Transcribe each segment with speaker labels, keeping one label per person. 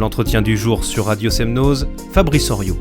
Speaker 1: L'entretien du jour sur Radio Semnose, Fabrice Oriot.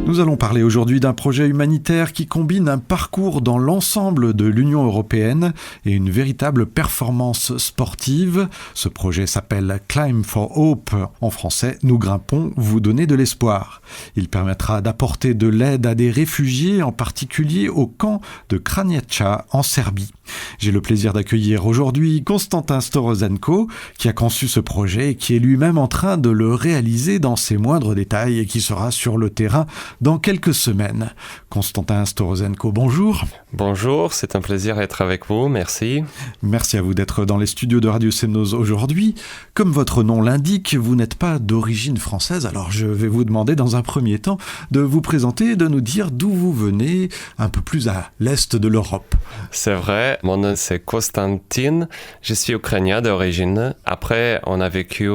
Speaker 2: Nous allons parler aujourd'hui d'un projet humanitaire qui combine un parcours dans l'ensemble de l'Union européenne et une véritable performance sportive. Ce projet s'appelle Climb for Hope. En français, nous grimpons, vous donner de l'espoir. Il permettra d'apporter de l'aide à des réfugiés, en particulier au camp de Krnjača en Serbie. J'ai le plaisir d'accueillir aujourd'hui Konstantin Storoženko, qui a conçu ce projet et qui est lui-même en train de le réaliser dans ses moindres détails et qui sera sur le terrain dans quelques semaines. Konstantin Storoženko, bonjour.
Speaker 3: Bonjour, c'est un plaisir d'être avec vous, merci.
Speaker 2: Merci à vous d'être dans les studios de Radio Semnose aujourd'hui. Comme votre nom l'indique, vous n'êtes pas d'origine française, alors je vais vous demander dans un premier temps de vous présenter et de nous dire d'où vous venez, un peu plus à l'est de l'Europe.
Speaker 3: C'est vrai, mon nom c'est Konstantin, je suis ukrainien d'origine. Après, on a vécu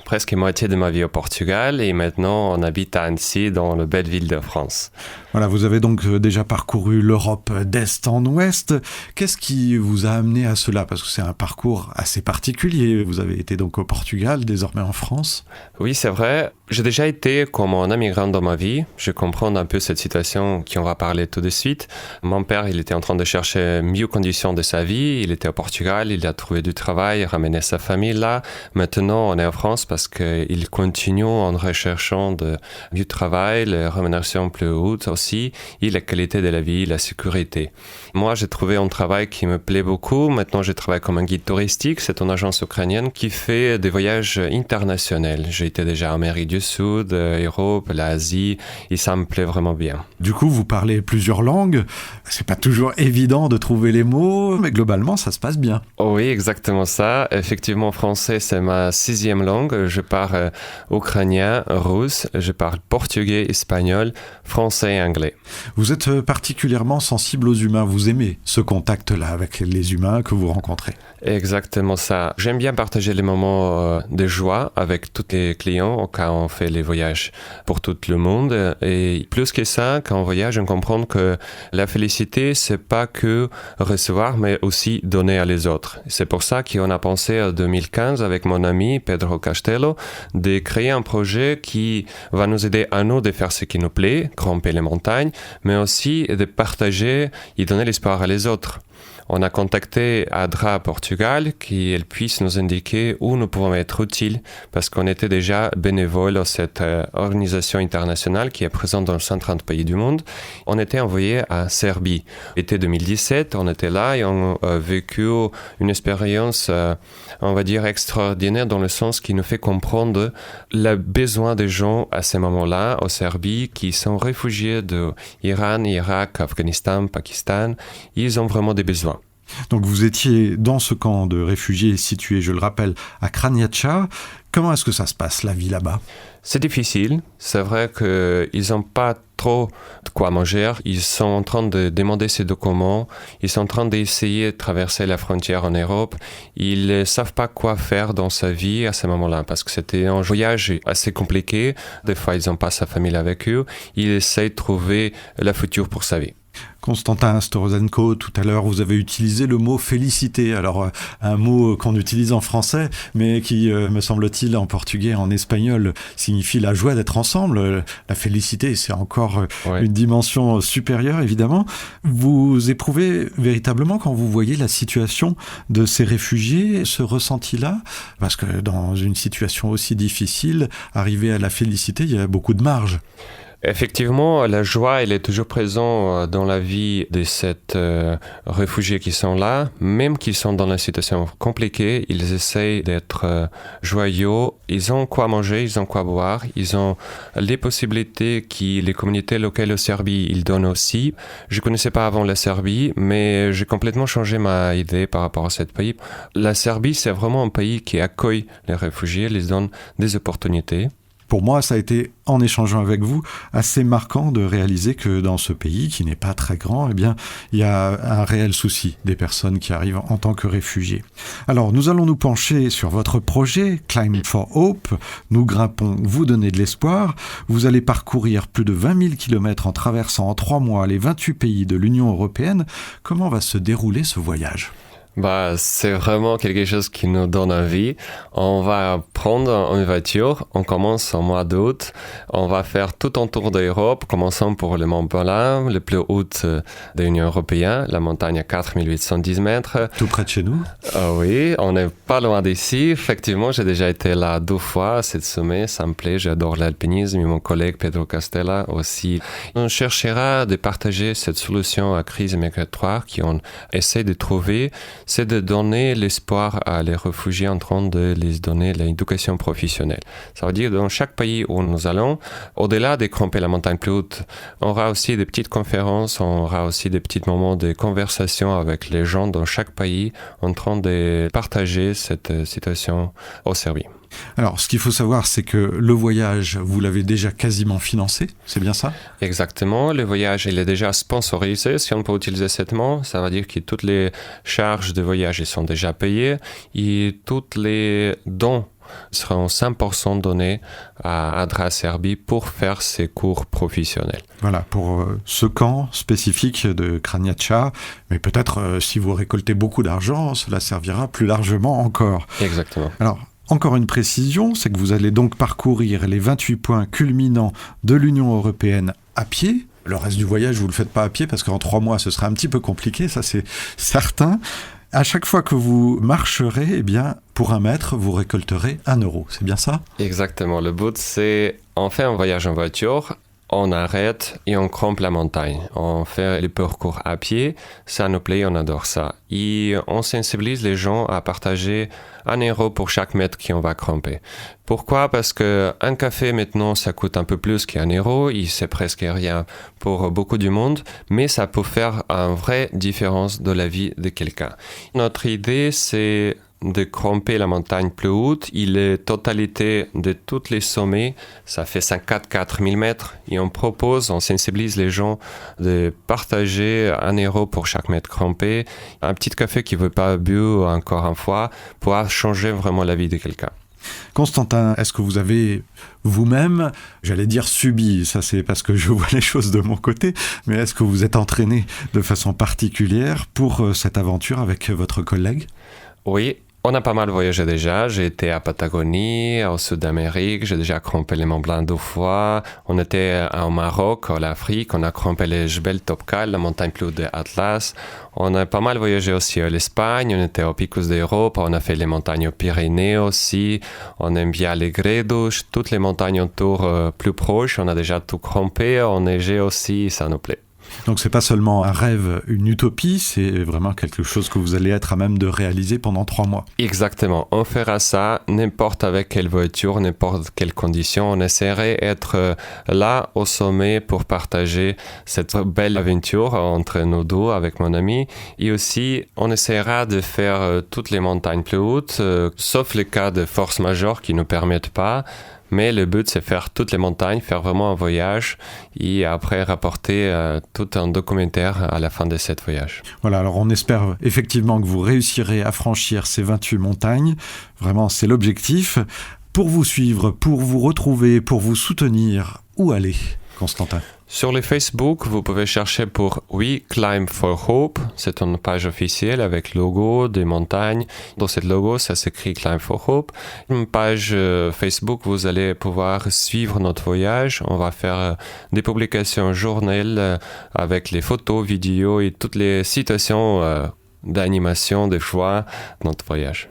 Speaker 3: presque moitié de ma vie au Portugal et maintenant on habite à Annecy dans la belle ville de France.
Speaker 2: Voilà, vous avez donc déjà parcouru l'Europe d'est en ouest. Qu'est-ce qui vous a amené à cela ? Parce que c'est un parcours assez particulier. Vous avez été donc au Portugal, désormais en France.
Speaker 3: Oui, c'est vrai. J'ai déjà été comme un immigrant dans ma vie. Je comprends un peu cette situation qu'on va parler tout de suite. Mon père, il était en train de chercher mieux conditions de sa vie. Il était au Portugal, il a trouvé du travail, ramené sa famille là. Maintenant, on est en France parce qu'il continue en recherchant du travail, les rémunérations plus hautes aussi, et la qualité de la vie, la sécurité. Moi, j'ai trouvé un travail qui me plaît beaucoup. Maintenant, je travaille comme un guide touristique. C'est une agence ukrainienne qui fait des voyages internationaux. J'ai été déjà en Amérique du Sud, Europe, l'Asie, et ça me plaît vraiment bien.
Speaker 2: Du coup, vous parlez plusieurs langues. C'est pas toujours évident de trouver les mots, mais globalement, ça se passe bien.
Speaker 3: Oh oui, exactement ça. Effectivement, français, c'est ma 6e langue. Je parle ukrainien, russe, je parle portugais, espagnol, français et anglais.
Speaker 2: Vous êtes particulièrement sensible aux humains. Vous aimez ce contact-là avec les humains que vous rencontrez.
Speaker 3: Exactement ça. J'aime bien partager les moments de joie avec tous les clients quand on fait les voyages pour tout le monde. Et plus que ça, quand on voyage, on comprend que la félicité, c'est pas que recevoir, mais aussi donner à les autres. C'est pour ça qu'on a pensé en 2015 avec mon ami Pedro Castello de créer un projet qui va nous aider à nous de faire ce qui nous plaît, grimper les montagnes, mais aussi de partager et donner l'espoir à les autres. On a contacté ADRA Portugal qu'elle puisse nous indiquer où nous pouvons être utiles parce qu'on était déjà bénévoles à cette organisation internationale qui est présente dans 130 pays du monde. On était envoyé à Serbie. Été 2017, on était là et on a vécu une expérience, on va dire, extraordinaire dans le sens qui nous fait comprendre le besoin des gens à ce moment-là en Serbie qui sont réfugiés d'Iran, Irak, Afghanistan, Pakistan. Ils ont vraiment des besoins.
Speaker 2: Donc vous étiez dans ce camp de réfugiés situé, je le rappelle, à Krnjača. Comment est-ce que ça se passe, la vie là-bas ?
Speaker 3: C'est difficile. C'est vrai qu'ils n'ont pas trop de quoi manger. Ils sont en train de demander ces documents. Ils sont en train d'essayer de traverser la frontière en Europe. Ils ne savent pas quoi faire dans sa vie à ce moment-là parce que c'était un voyage assez compliqué. Des fois, ils n'ont pas sa famille avec eux. Ils essayent de trouver le futur pour sa vie.
Speaker 2: Konstantin Storoženko, tout à l'heure, vous avez utilisé le mot « félicité ». Alors, un mot qu'on utilise en français, mais qui, me semble-t-il, en portugais, en espagnol, signifie la joie d'être ensemble. La félicité, c'est encore une dimension supérieure, évidemment. Vous éprouvez véritablement, quand vous voyez la situation de ces réfugiés, ce ressenti-là, parce que dans une situation aussi difficile, arriver à la félicité, il y a beaucoup de marge.
Speaker 3: Effectivement, la joie, elle est toujours présente dans la vie de ces réfugiés qui sont là. Même qu'ils sont dans une situation compliquée, ils essayent d'être joyeux. Ils ont quoi manger, ils ont quoi boire. Ils ont les possibilités que les communautés locales en Serbie, ils donnent aussi. Je ne connaissais pas avant la Serbie, mais j'ai complètement changé ma idée par rapport à ce pays. La Serbie, c'est vraiment un pays qui accueille les réfugiés, les donne des opportunités.
Speaker 2: Pour moi, ça a été, en échangeant avec vous, assez marquant de réaliser que dans ce pays, qui n'est pas très grand, eh bien, il y a un réel souci des personnes qui arrivent en tant que réfugiés. Alors, nous allons nous pencher sur votre projet, Climb for Hope. Nous grimpons, vous donner de l'espoir. Vous allez parcourir plus de 20 000 kilomètres en traversant en 3 mois les 28 pays de l'Union européenne. Comment va se dérouler ce voyage ?
Speaker 3: C'est vraiment quelque chose qui nous donne envie. On va prendre une voiture, on commence au mois d'août, on va faire tout un tour d'Europe, commençant pour le Mont Blanc, le plus haut de l'Union européenne, la montagne à 4810 mètres.
Speaker 2: Tout près de chez nous.
Speaker 3: Oui, on n'est pas loin d'ici. Effectivement, j'ai déjà été là 2 fois cette sommet, ça me plaît, j'adore l'alpinisme et mon collègue Pedro Castella aussi. On cherchera de partager cette solution à crise migratoire qu'on essaie de trouver, c'est de donner l'espoir à les réfugiés en train de les donner l'éducation professionnelle. Ça veut dire dans chaque pays où nous allons, au-delà de grimper la montagne plus haute, on aura aussi des petites conférences, on aura aussi des petits moments de conversation avec les gens dans chaque pays en train de partager cette situation au Serbie.
Speaker 2: Alors, ce qu'il faut savoir, c'est que le voyage, vous l'avez déjà quasiment financé, c'est bien ça ?
Speaker 3: Exactement, le voyage, il est déjà sponsorisé, si on peut utiliser ce mot. Ça veut dire que toutes les charges de voyage sont déjà payées et tous les dons seront 100% donnés à Adra Serbie pour faire ses cours professionnels.
Speaker 2: Voilà, pour ce camp spécifique de Kranjača, mais peut-être si vous récoltez beaucoup d'argent, cela servira plus largement encore.
Speaker 3: Exactement.
Speaker 2: Alors, encore une précision, c'est que vous allez donc parcourir les 28 points culminants de l'Union européenne à pied. Le reste du voyage, vous ne le faites pas à pied parce qu'en 3 mois, ce sera un petit peu compliqué, ça c'est certain. À chaque fois que vous marcherez, eh bien, pour 1 mètre, vous récolterez 1 euro. C'est bien ça ?
Speaker 3: Exactement. Le but, c'est on fait un voyage en voiture, on arrête et on grimpe la montagne. On fait le parcours à pied, ça nous plaît, on adore ça. Et on sensibilise les gens à partager 1 euro pour chaque mètre qu'on va grimper. Pourquoi ? Parce qu'un café maintenant, ça coûte un peu plus qu'1 euro, et c'est presque rien pour beaucoup du monde, mais ça peut faire une vraie différence de la vie de quelqu'un. Notre idée, c'est de grimper la montagne plus haute, et la totalité de tous les sommets, ça fait 54 000 mètres, et on sensibilise les gens de partager 1 euro pour chaque mètre grimpé, un petit café qui ne veut pas bu encore une fois, pour changer vraiment la vie de quelqu'un.
Speaker 2: Constantin, est-ce que vous avez vous-même, j'allais dire subi, ça c'est parce que je vois les choses de mon côté, mais est-ce que vous êtes entraîné de façon particulière pour cette aventure avec votre collègue ?
Speaker 3: Oui. On a pas mal voyagé déjà. J'ai été à Patagonie, au Sud d'Amérique. J'ai déjà grimpé les Mont Blanc 2 fois. On était au Maroc, en Afrique. On a grimpé les Jebel Topkal, la montagne plus haute de Atlas. On a pas mal voyagé aussi à l'Espagne. On était au Picos d'Europe. On a fait les montagnes aux Pyrénées aussi. On aime bien les Gredos. Toutes les montagnes autour plus proches. On a déjà tout grimpé. On neigeait aussi. Ça nous plaît.
Speaker 2: Donc c'est pas seulement un rêve, une utopie, c'est vraiment quelque chose que vous allez être à même de réaliser pendant 3 mois.
Speaker 3: Exactement, on fera ça n'importe avec quelle voiture, n'importe quelle condition. On essaierait d'être là au sommet pour partager cette belle aventure entre nous deux avec mon ami. Et aussi, on essaiera de faire toutes les montagnes plus hautes, sauf les cas de force majeure qui ne nous permettent pas. Mais le but, c'est faire toutes les montagnes, faire vraiment un voyage et après rapporter tout un documentaire à la fin de ce voyage.
Speaker 2: Voilà, alors on espère effectivement que vous réussirez à franchir ces 28 montagnes. Vraiment, c'est l'objectif. Pour vous suivre, pour vous retrouver, pour vous soutenir, où aller, Constantin ?
Speaker 3: Sur le Facebook, vous pouvez chercher pour We Climb for Hope. C'est une page officielle avec le logo des montagnes. Dans cette logo, ça s'écrit Climb for Hope. Une page Facebook, vous allez pouvoir suivre notre voyage. On va faire des publications journal avec les photos, vidéos et toutes les situations d'animation, de joie de notre voyage.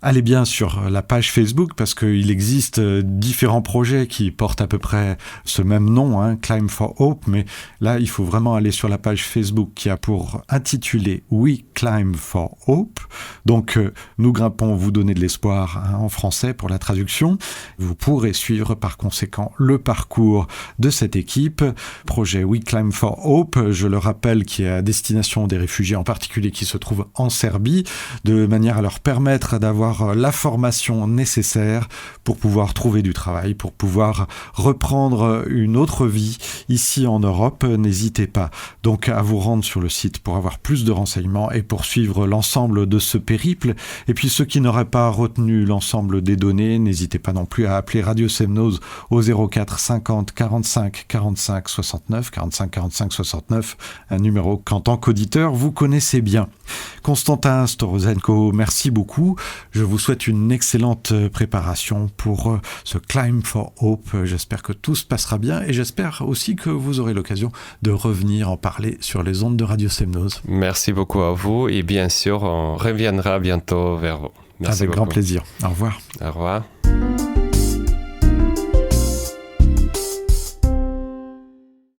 Speaker 2: Allez bien sur la page Facebook parce qu'il existe différents projets qui portent à peu près ce même nom, Climb for Hope, mais là il faut vraiment aller sur la page Facebook qui a pour intitulé We Climb for Hope. Donc nous grimpons, vous donner de l'espoir en français pour la traduction. Vous pourrez suivre par conséquent le parcours de cette équipe. Projet We Climb for Hope, je le rappelle, qui est à destination des réfugiés en particulier qui se trouvent en Serbie, de manière à leur permettre d'avoir avoir la formation nécessaire pour pouvoir trouver du travail, pour pouvoir reprendre une autre vie ici en Europe. N'hésitez pas donc à vous rendre sur le site pour avoir plus de renseignements et pour suivre l'ensemble de ce périple. Et puis ceux qui n'auraient pas retenu l'ensemble des données, n'hésitez pas non plus à appeler Radio Semnoz au 04 50 45 45 69, 45 45 69, un numéro qu'en tant qu'auditeur vous connaissez bien. Constantin Storozenko, merci beaucoup. Je vous souhaite une excellente préparation pour ce Climb for Hope. J'espère que tout se passera bien et j'espère aussi que vous aurez l'occasion de revenir en parler sur les ondes de Radio Semnoz.
Speaker 3: Merci beaucoup à vous et bien sûr, on reviendra bientôt vers vous. Merci
Speaker 2: Avec
Speaker 3: beaucoup.
Speaker 2: grand plaisir. Au revoir.
Speaker 3: Au revoir.